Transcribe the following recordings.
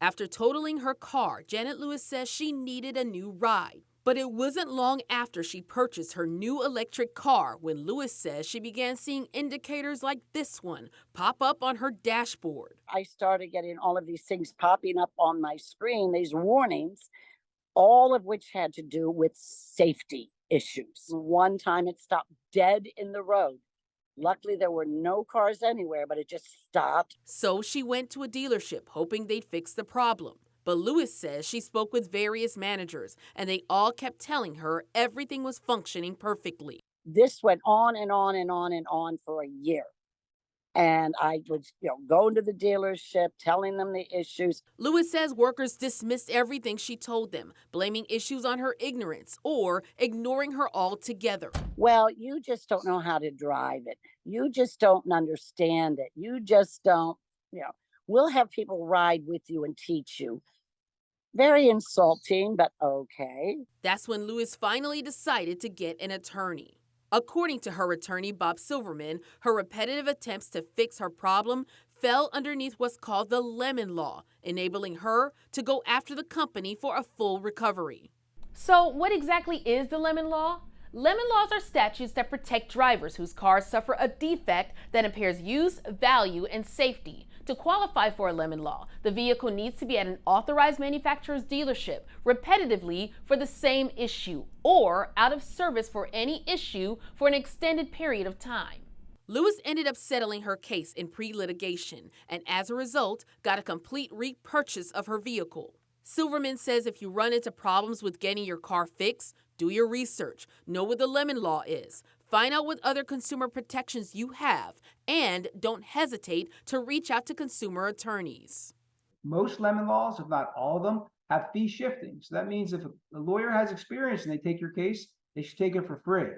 After totaling her car, Janet Lewis says she needed a new ride. But it wasn't long after she purchased her new electric car when Lewis says she began seeing indicators like this one pop up on her dashboard. I started getting all of these things popping up on my screen, these warnings, all of which had to do with safety issues. One time it stopped dead in the road. Luckily, there were no cars anywhere, but it just stopped. So she went to a dealership hoping they'd fix the problem. But Lewis says she spoke with various managers and they all kept telling her everything was functioning perfectly. This went on and on and on and on for a year. And I would, go to the dealership, telling them the issues. Lewis says workers dismissed everything she told them, blaming issues on her ignorance or ignoring her altogether. Well, you just don't know how to drive it. You just don't understand it. You just don't, you know, we'll have people ride with you and teach you. Very insulting, but okay. That's when Lewis finally decided to get an attorney. According to her attorney, Bob Silverman, her repetitive attempts to fix her problem fell underneath what's called the lemon law, enabling her to go after the company for a full recovery. So, what exactly is the lemon law? Lemon laws are statutes that protect drivers whose cars suffer a defect that impairs use, value, and safety. To qualify for a lemon law, the vehicle needs to be at an authorized manufacturer's dealership repetitively for the same issue or out of service for any issue for an extended period of time. Lewis ended up settling her case in pre-litigation and as a result got a complete repurchase of her vehicle. Silverman says if you run into problems with getting your car fixed, do your research, know what the lemon law is, find out what other consumer protections you have, and don't hesitate to reach out to consumer attorneys. Most lemon laws, if not all of them, have fee shifting. So that means if a lawyer has experience and they take your case, they should take it for free.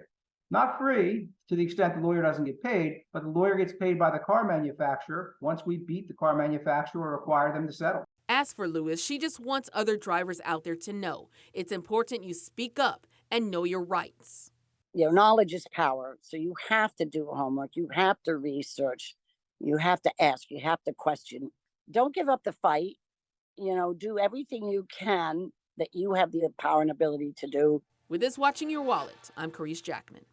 Not free to the extent the lawyer doesn't get paid, but the lawyer gets paid by the car manufacturer once we beat the car manufacturer or require them to settle. As for Lewis, she just wants other drivers out there to know it's important you speak up and know your rights. Knowledge is power. So you have to do homework. You have to research. You have to ask. You have to question. Don't give up the fight. Do everything you can that you have the power and ability to do. With this Watching Your Wallet, I'm Caresse Jackman.